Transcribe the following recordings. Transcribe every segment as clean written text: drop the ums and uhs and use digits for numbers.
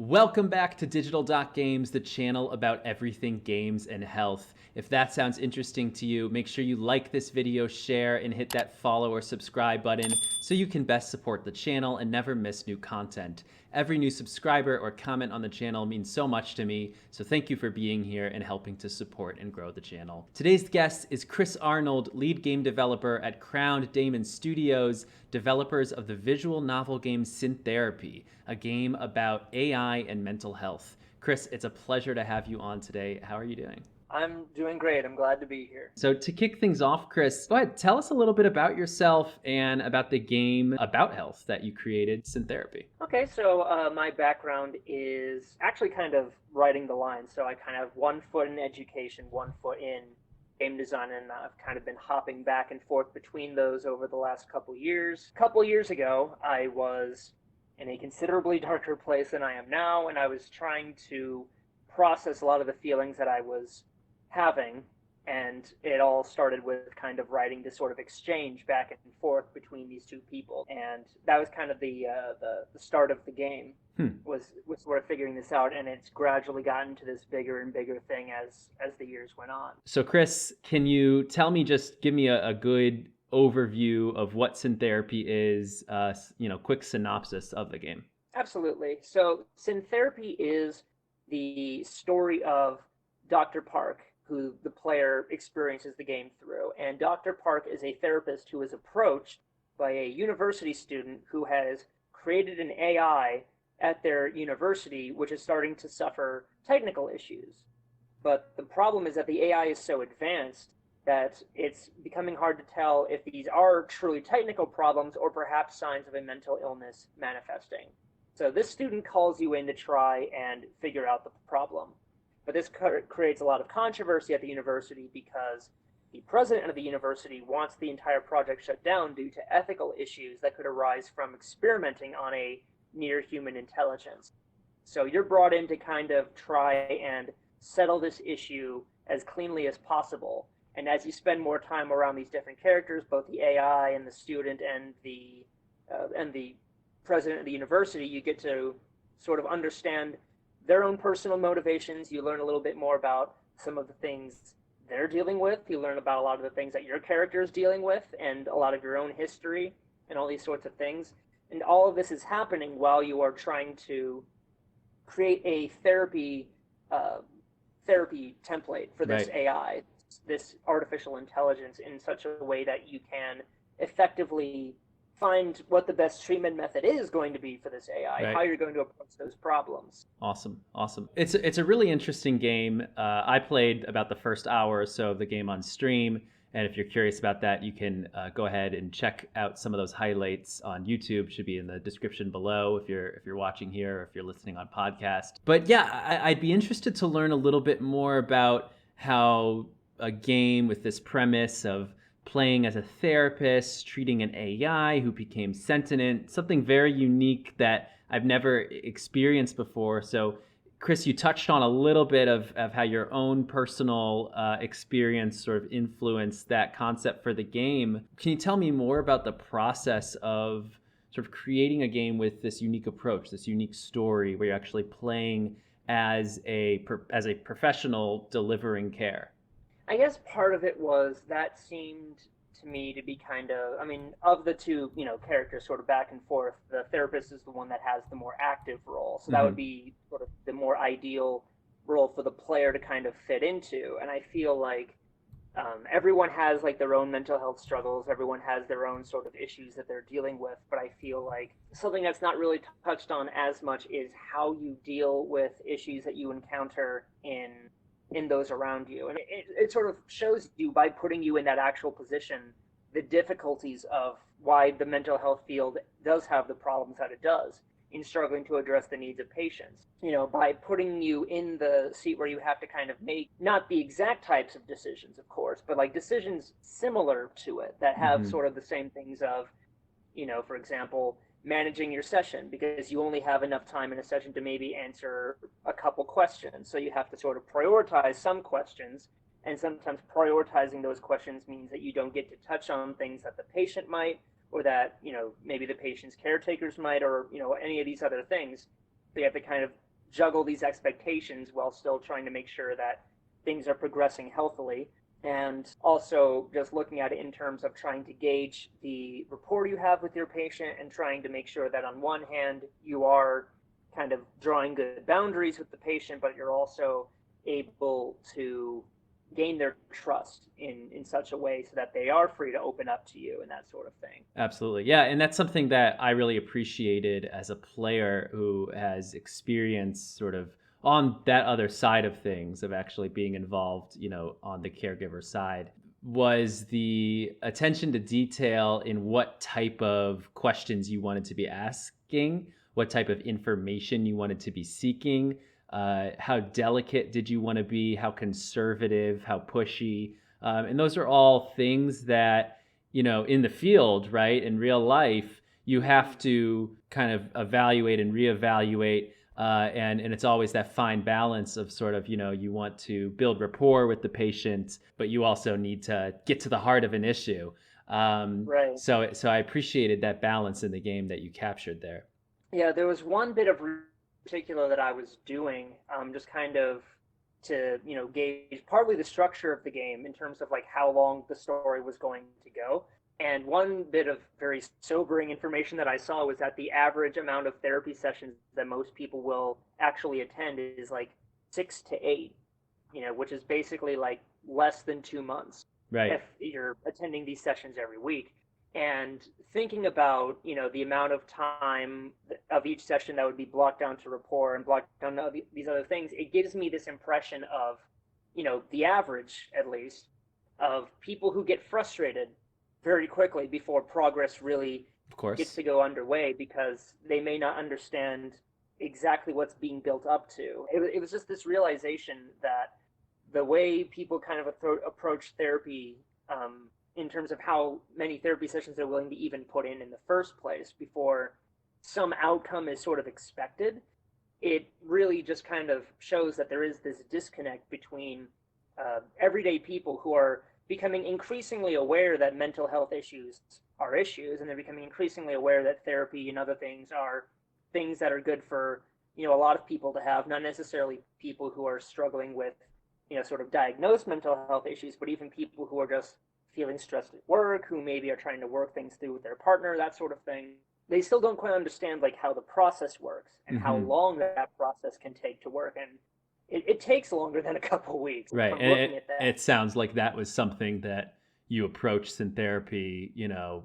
Welcome back to Digital Games, the channel about everything games and health. If that sounds interesting to you, make sure you like this video, share, and hit that follow or subscribe button so you can best support the channel and never miss new content. Every new subscriber or comment on the channel means so much to me, so thank you for being here and helping to support and grow the channel. Today's guest is Chris Arnold, lead game developer at Crowned Damon Studios, developers of the visual novel game Syntherapy, a game about AI and mental health. Chris, it's a pleasure to have you on today. How are you doing? I'm doing great. I'm glad to be here. So to kick things off, Chris, go ahead, tell us a little bit about yourself and about the game about health that you created, Syntherapy. Okay, so my background is actually kind of writing the lines. So I kind of have 1 foot in education, 1 foot in game design, and I've kind of been hopping back and forth between those over the last couple years. A couple years ago, I was in a considerably darker place than I am now, and I was trying to process a lot of the feelings that I was having, and it all started with kind of writing this sort of exchange back and forth between these two people, and that was kind of the start of the game. Was sort of figuring this out, and it's gradually gotten to this bigger and bigger thing as the years went on. So Chris, can you tell me, just give me a good overview of what Syntherapy is, quick synopsis of the game? Absolutely. So Syntherapy is the story of Dr. Park, who the player experiences the game through. And Dr. Park is a therapist who is approached by a university student who has created an AI at their university, which is starting to suffer technical issues. But the problem is that the AI is so advanced that it's becoming hard to tell if these are truly technical problems or perhaps signs of a mental illness manifesting. So this student calls you in to try and figure out the problem. But this creates a lot of controversy at the university because the president of the university wants the entire project shut down due to ethical issues that could arise from experimenting on a near-human intelligence. So you're brought in to kind of try and settle this issue as cleanly as possible. And as you spend more time around these different characters, both the AI and the student and the president of the university, you get to sort of understand their own personal motivations. You learn a little bit more about some of the things they're dealing with. You learn about a lot of the things that your character is dealing with and a lot of your own history and all these sorts of things. And all of this is happening while you are trying to create a therapy template for this AI, this artificial intelligence, in such a way that you can effectively find what the best treatment method is going to be for this AI, how you're going to approach those problems. Awesome. It's a really interesting game. I played about the first hour or so of the game on stream, and if you're curious about that, you can go ahead and check out some of those highlights on YouTube. Should be in the description below if you're watching here or if you're listening on podcast. But yeah, I'd be interested to learn a little bit more about how a game with this premise of playing as a therapist, treating an AI who became sentient, something very unique that I've never experienced before. So Chris, you touched on a little bit of how your own personal experience sort of influenced that concept for the game. Can you tell me more about the process of sort of creating a game with this unique approach, this unique story where you're actually playing as a professional delivering care? I guess part of it was that seemed to me to be kind of, I mean, of the two, characters sort of back and forth, the therapist is the one that has the more active role. So that would be sort of the more ideal role for the player to kind of fit into. And I feel like everyone has like their own mental health struggles. Everyone has their own sort of issues that they're dealing with. But I feel like something that's not really touched on as much is how you deal with issues that you encounter in those around you. And it sort of shows you, by putting you in that actual position, the difficulties of why the mental health field does have the problems that it does in struggling to address the needs of patients. By putting you in the seat where you have to kind of make not the exact types of decisions, of course, but like decisions similar to it that have sort of the same things of, for example, managing your session, because you only have enough time in a session to maybe answer a couple questions. So you have to sort of prioritize some questions, and sometimes prioritizing those questions means that you don't get to touch on things that the patient might, or that, maybe the patient's caretakers might, or, any of these other things. So you have to kind of juggle these expectations while still trying to make sure that things are progressing healthily. And also just looking at it in terms of trying to gauge the rapport you have with your patient and trying to make sure that on one hand you are kind of drawing good boundaries with the patient, but you're also able to gain their trust in such a way so that they are free to open up to you and that sort of thing. Absolutely. Yeah. And that's something that I really appreciated as a player who has experience sort of on that other side of things, of actually being involved, on the caregiver side, was the attention to detail in what type of questions you wanted to be asking, what type of information you wanted to be seeking, how delicate did you want to be, how conservative, how pushy. And those are all things that, in the field, right, in real life, you have to kind of evaluate and reevaluate. And it's always that fine balance of sort of, you want to build rapport with the patient, but you also need to get to the heart of an issue. Right. So I appreciated that balance in the game that you captured there. Yeah, there was one bit of particular that I was doing, just kind of to, gauge partly the structure of the game in terms of like how long the story was going to go. And one bit of very sobering information that I saw was that the average amount of therapy sessions that most people will actually attend is like 6 to 8, which is basically like less than 2 months Right. if you're attending these sessions every week. And thinking about, the amount of time of each session that would be blocked down to rapport and blocked down to these other things, it gives me this impression of, the average, at least, of people who get frustrated very quickly before progress really Of gets course. to go underway because they may not understand exactly what's being built up to. It was just this realization that the way people kind of approach therapy, in terms of how many therapy sessions they're willing to even put in the first place before some outcome is sort of expected, it really just kind of shows that there is this disconnect between everyday people who are becoming increasingly aware that mental health issues are issues, and they're becoming increasingly aware that therapy and other things are things that are good for a lot of people to have, not necessarily people who are struggling with sort of diagnosed mental health issues, but even people who are just feeling stressed at work, who maybe are trying to work things through with their partner, that sort of thing. They still don't quite understand like how the process works and how Hmm. long that process can take to work. And it takes longer than a couple of weeks Right. from And looking it, at that. it sounds like that was something that you approached Syntherapy,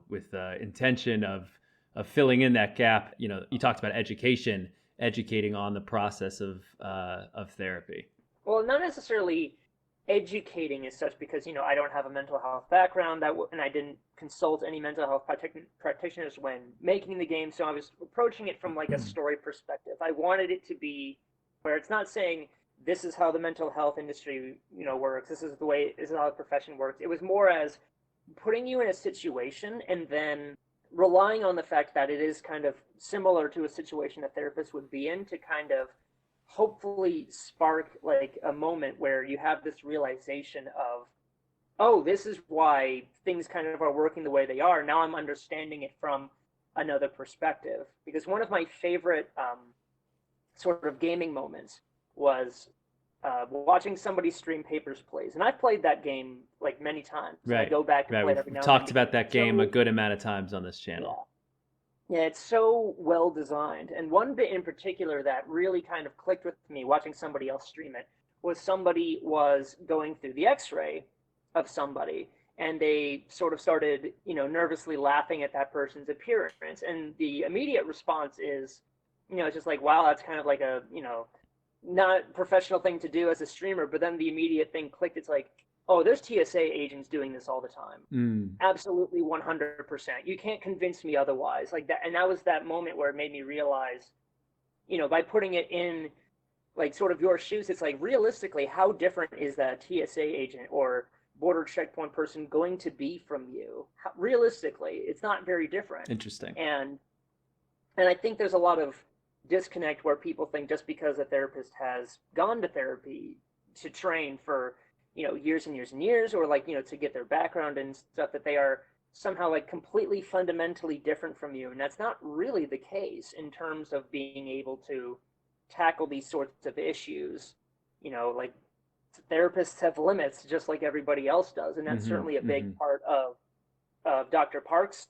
with the intention of filling in that gap. You talked about education, educating on the process of therapy. Well, not necessarily educating as such, because I don't have a mental health background and I didn't consult any mental health practitioners when making the game, so I was approaching it from like a story perspective. I wanted it to be where it's not saying this is how the mental health industry works, this is how the profession works. It was more as putting you in a situation and then relying on the fact that it is kind of similar to a situation a therapist would be in to kind of hopefully spark like a moment where you have this realization of, oh, this is why things kind of are working the way they are. Now I'm understanding it from another perspective. Because one of my favorite sort of gaming moments was watching somebody stream Papers, Please. And I've played that game like many times, and I Right. go back and Right. play it We've every now and then talked because about it's that game a so, good amount of times on this channel. yeah, yeah, it's so well designed. And one bit in particular that really kind of clicked with me watching somebody else stream it was somebody was going through the x-ray of somebody, and they sort of started, nervously laughing at that person's appearance. And the immediate response is, it's just like, wow, that's kind of like a, not professional thing to do as a streamer. But then the immediate thing clicked. It's like, oh, there's TSA agents doing this all the time. Mm. Absolutely 100%. You can't convince me otherwise. Like that, and that was that moment where it made me realize, by putting it in like sort of your shoes, it's like realistically, how different is that TSA agent or border checkpoint person going to be from you? Realistically, it's not very different. Interesting. And I think there's a lot of disconnect where people think just because a therapist has gone to therapy to train for years and years and years, or like to get their background and stuff, that they are somehow like completely fundamentally different from you. And that's not really the case in terms of being able to tackle these sorts of issues, like therapists have limits just like everybody else does, and that's Mm-hmm. certainly a big Mm-hmm. part of Dr. Park's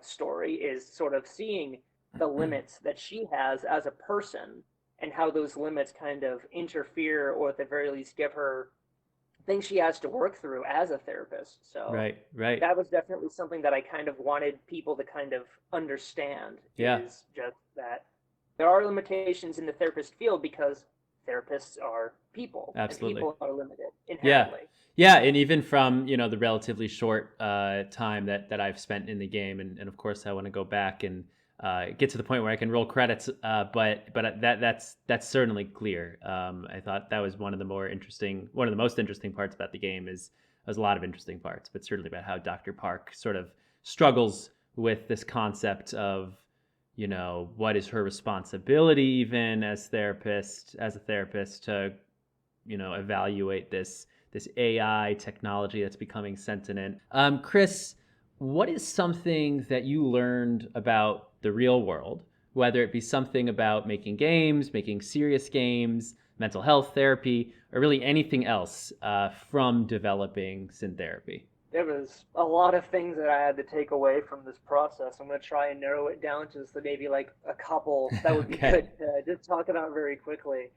story is sort of seeing the limits that she has as a person and how those limits kind of interfere or at the very least give her things she has to work through as a therapist. So Right. Right. that was definitely something that I kind of wanted people to kind of understand Yeah. is just that there are limitations in the therapist field because therapists are people and Absolutely. people are limited Yeah. inherently. Yeah, and even from the relatively short time that I've spent in the game, and of course I want to go back and get to the point where I can roll credits. But that's certainly clear. I thought that was one of the most interesting parts about the game is there's a lot of interesting parts, but certainly about how Dr. Park sort of struggles with this concept of what is her responsibility even as a therapist to evaluate this AI technology that's becoming sentient. Chris, what is something that you learned about the real world, whether it be something about making games, making serious games, mental health therapy, or really anything else from developing Syntherapy? There was a lot of things that I had to take away from this process. I'm going to try and narrow it down to just maybe like a couple that would be Okay. good to just talk about very quickly.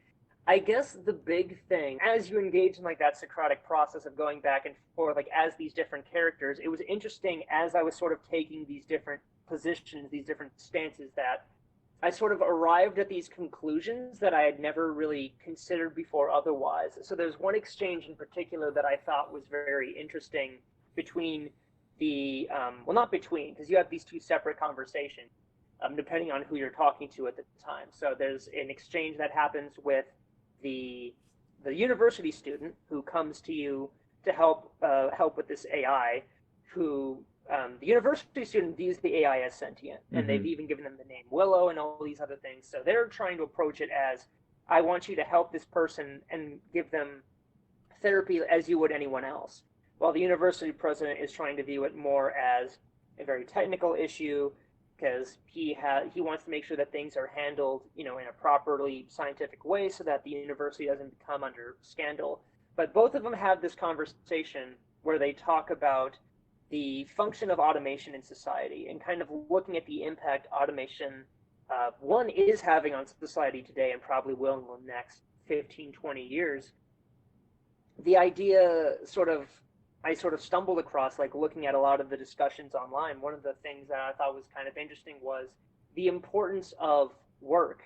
I guess the big thing, as you engage in like that Socratic process of going back and forth, like as these different characters, it was interesting as I was sort of taking these different positions, these different stances, that I sort of arrived at these conclusions that I had never really considered before otherwise. So there's one exchange in particular that I thought was very interesting between well, not between, because you have these two separate conversations, depending on who you're talking to at the time. So there's an exchange that happens with the the university student who comes to you to help with this AI, who the university student views the AI as sentient, and they've Mm-hmm. even given them the name Willow and all these other things. So they're trying to approach it as, I want you to help this person and give them therapy as you would anyone else, while the university president is trying to view it more as a very technical issue because he wants to make sure that things are handled, in a properly scientific way so that the university doesn't become under scandal. But both of them have this conversation where they talk about the function of automation in society and kind of looking at the impact automation one is having on society today and probably will in the next 15, 20 years. The idea I sort of stumbled across, like looking at a lot of the discussions online. One of the things that I thought was kind of interesting was the importance of work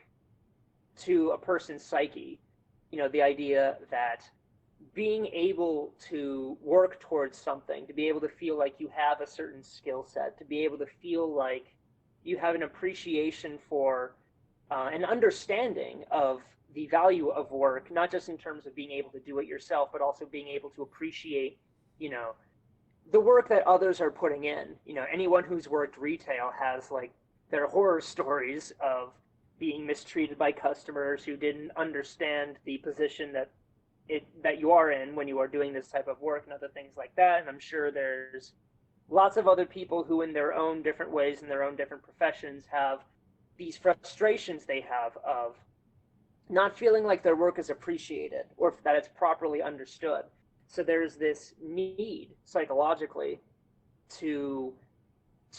to a person's psyche. The idea that being able to work towards something, to be able to feel like you have a certain skill set, to be able to feel like you have an appreciation for an understanding of the value of work, not just in terms of being able to do it yourself, but also being able to appreciate, you know, the work that others are putting in. Anyone who's worked retail has like their horror stories of being mistreated by customers who didn't understand the position that you are in when you are doing this type of work and other things like that. And I'm sure there's lots of other people who, in their own different ways, in their own different professions, have these frustrations they have of not feeling like their work is appreciated or that it's properly understood. So there's this need psychologically to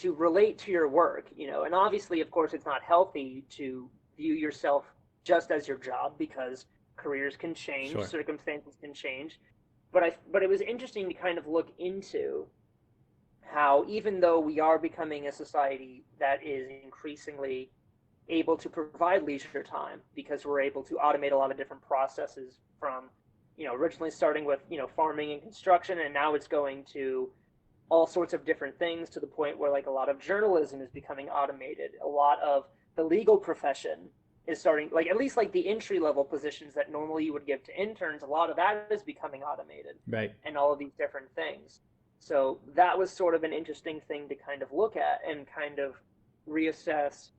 relate to your work, and obviously, of course, it's not healthy to view yourself just as your job because careers can change, Sure. circumstances can change. But it was interesting to kind of look into how, even though we are becoming a society that is increasingly able to provide leisure time because we're able to automate a lot of different processes from, originally starting with, farming and construction, and now it's going to all sorts of different things to the point where like a lot of journalism is becoming automated. A lot of the legal profession is starting, like at least like the entry level positions that normally you would give to interns, a lot of that is becoming automated Right. and all of these different things. So that was sort of an interesting thing to kind of look at and kind of reassess,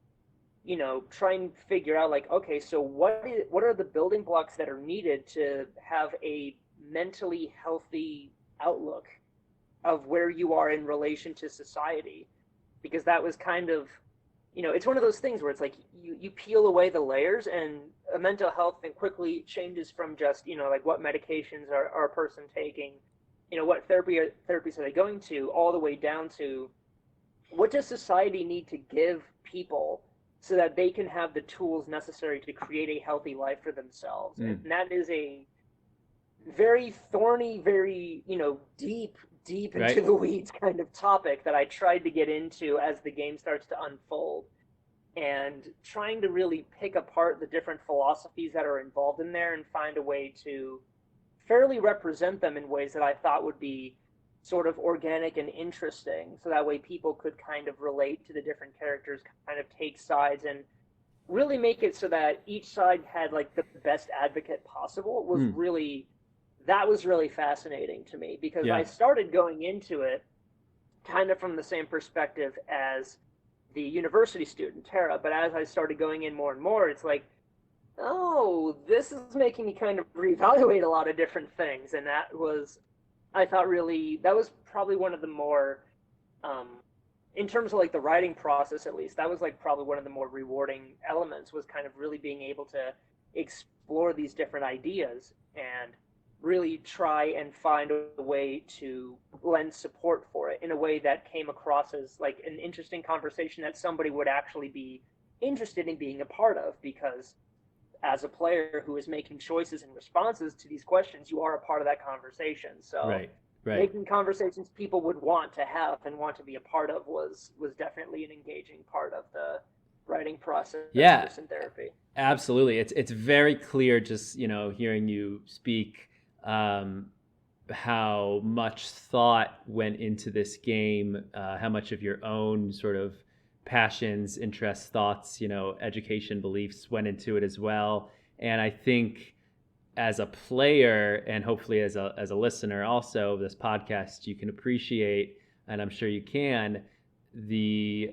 try and figure out like, okay, so what are the building blocks that are needed to have a mentally healthy outlook of where you are in relation to society? Because that was kind of it's one of those things where it's like you peel away the layers, and a mental health thing quickly changes from just, like what medications are a person taking, what therapies are they going to, all the way down to what does society need to give people so that they can have the tools necessary to create a healthy life for themselves. And Mm, that is a very thorny, very, deep into right. the weeds kind of topic that I tried to get into as the game starts to unfold, and trying to really pick apart the different philosophies that are involved in there and find a way to fairly represent them in ways that I thought would be sort of organic and interesting, so that way people could kind of relate to the different characters, kind of take sides, and really make it so that each side had like the best advocate possible. Mm, That was really fascinating to me, because I yeah. started going into it kind of from the same perspective as the university student Tara, but as I started going in more and more, it's like, oh, this is making me kind of reevaluate a lot of different things. And I thought, really, that was probably one of the more, um, in terms of like the writing process at least, that was like probably one of the more rewarding elements, was kind of really being able to explore these different ideas and really try and find a way to lend support for it in a way that came across as like an interesting conversation that somebody would actually be interested in being a part of, because as a player who is making choices and responses to these questions, you are a part of that conversation. So Right. Right. making conversations people would want to have and want to be a part of was definitely an engaging part of the writing process for Yeah, Syntherapy. absolutely. It's very clear just, hearing you speak, um, how much thought went into this game, how much of your own sort of passions, interests, thoughts, education, beliefs went into it as well. And I think as a player, and hopefully as a listener also of this podcast, you can appreciate, and I'm sure you can, the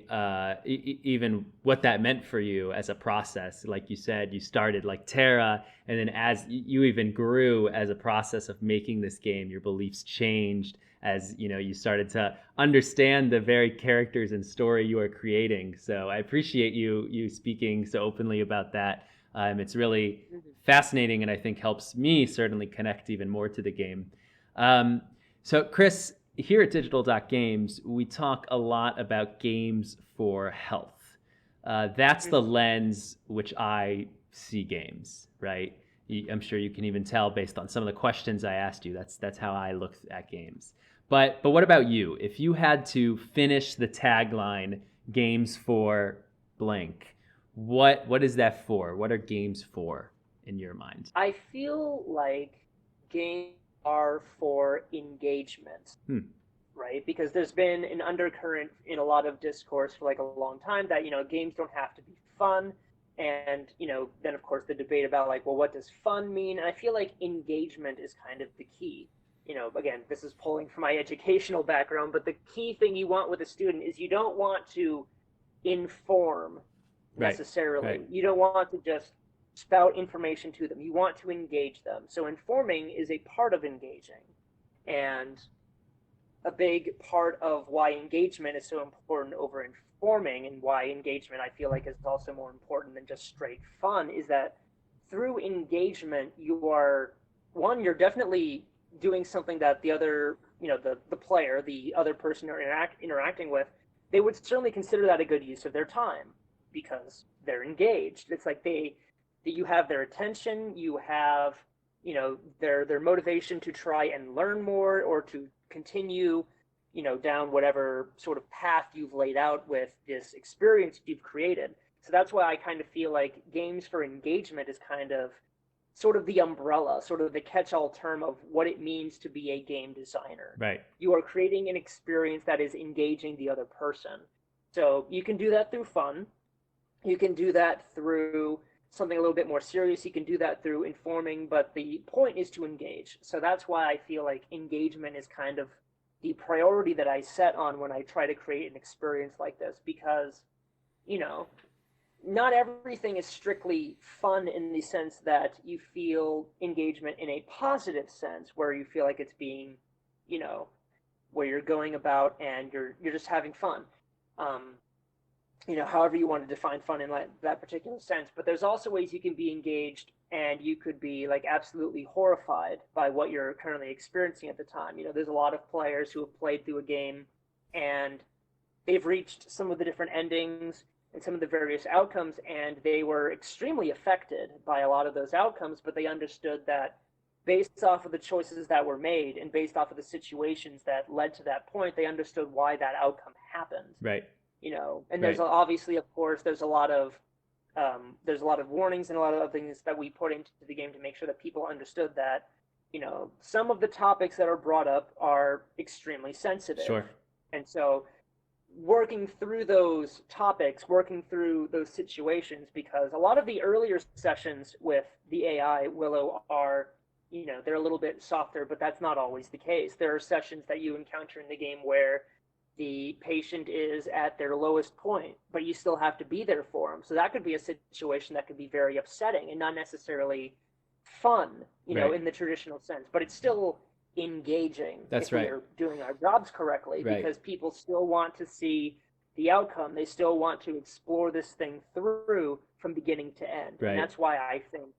even what that meant for you as a process. Like you said, you started like Terra, and then as you even grew as a process of making this game, your beliefs changed as you started to understand the very characters and story you are creating. So I appreciate you speaking so openly about that. It's really Mm-hmm. fascinating, and I think helps me certainly connect even more to the game. Um, so, Chris, here at Digital Games, we talk a lot about games for health. That's the Mm-hmm. lens which I see games, right? I'm sure you can even tell based on some of the questions I asked you. That's how I look at games. But what about you? If you had to finish the tagline, games for blank, what is that for? What are games for in your mind? I feel like games are for engagement, Hmm. right? Because there's been an undercurrent in a lot of discourse for like a long time that, games don't have to be fun. And, then of course the debate about like, well, what does fun mean? And I feel like engagement is kind of the key. Again, this is pulling from my educational background, but the key thing you want with a student is you don't want to inform Right. necessarily. Right. You don't want to just spout information to them. You want to engage them. So informing is a part of engaging. And a big part of why engagement is so important over informing, and why engagement I feel like is also more important than just straight fun, is that through engagement you're definitely doing something that the other, the player, the other person you're interacting with, they would certainly consider that a good use of their time, because they're engaged. It's like you have their attention, you have, their motivation to try and learn more, or to continue, down whatever sort of path you've laid out with this experience you've created. So that's why I kind of feel like games for engagement is kind of sort of the umbrella, sort of the catch-all term of what it means to be a game designer. Right. You are creating an experience that is engaging the other person. So you can do that through fun. You can do that through something a little bit more serious. You can do that through informing, but the point is to engage. So that's why I feel like engagement is kind of the priority that I set on when I try to create an experience like this, because, you know, not everything is strictly fun in the sense that you feel engagement in a positive sense, where you feel like it's being, you know, where you're going about and you're just having fun. Um, however you want to define fun in that particular sense. But there's also ways you can be engaged and you could be like absolutely horrified by what you're currently experiencing at the time. There's a lot of players who have played through a game and they've reached some of the different endings and some of the various outcomes, and they were extremely affected by a lot of those outcomes, but they understood that based off of the choices that were made and based off of the situations that led to that point, they understood why that outcome happened. Right. And Right. there's obviously, of course, there's a lot of warnings and a lot of other things that we put into the game to make sure that people understood that some of the topics that are brought up are extremely sensitive. Sure. And so working through those topics, working through those situations, because a lot of the earlier sessions with the AI Willow are, they're a little bit softer, but that's not always the case. There are sessions that you encounter in the game where the patient is at their lowest point, but you still have to be there for them. So that could be a situation that could be very upsetting and not necessarily fun, Right. in the traditional sense, but it's still engaging That's if we right. are doing our jobs correctly, Right. because people still want to see the outcome. They still want to explore this thing through from beginning to end. And Right. that's why I think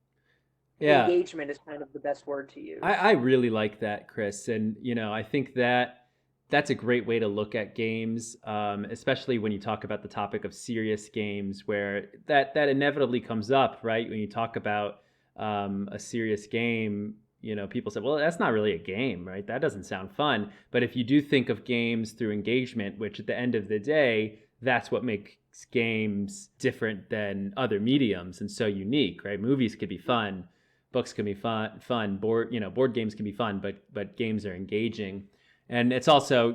Yeah. engagement is kind of the best word to I use. really like that, Chris. And, I think that that's a great way to look at games, especially when you talk about the topic of serious games, where that inevitably comes up, right? When you talk about a serious game, people say, well, that's not really a game, right? That doesn't sound fun. But if you do think of games through engagement, which at the end of the day, that's what makes games different than other mediums and so unique, right? Movies could be fun, books can be fun, board games can be fun, but games are engaging. And it's also,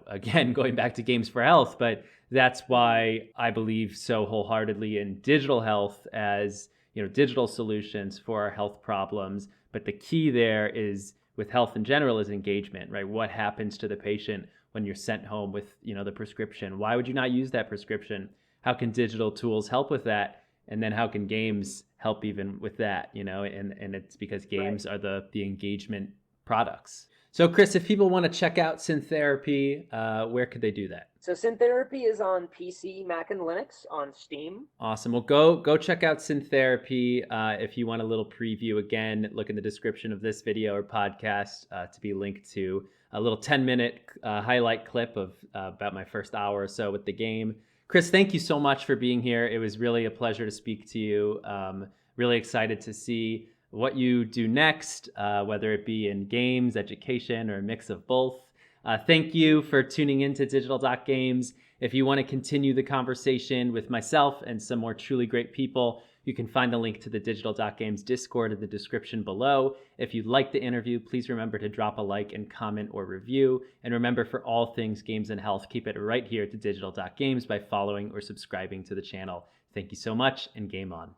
again, going back to games for health, but that's Mm-hmm. why I believe so wholeheartedly in digital health as, digital solutions for our health problems. But the key there is with health in general is engagement, right? What happens to the patient when you're sent home with, the prescription? Why would you not use that prescription? How can digital tools help with that? And then how can games help even with that, and it's because Right. games are the engagement products. So Chris, if people want to check out Syntherapy, where could they do that? So Syntherapy is on PC, Mac, and Linux on Steam. Awesome. Well, go check out Syntherapy. If you want a little preview, again, look in the description of this video or podcast to be linked to a little 10-minute highlight clip of about my first hour or so with the game. Chris, thank you so much for being here. It was really a pleasure to speak to you. Really excited to see what you do next, whether it be in games, education, or a mix of both. Thank you for tuning into Digital Games. If you want to continue the conversation with myself and some more truly great people, you can find the link to the Digital Games Discord in the description below. If you liked the interview, please remember to drop a like and comment or review. And remember, for all things games and health, keep it right here to Digital Games by following or subscribing to the channel. Thank you so much, and game on.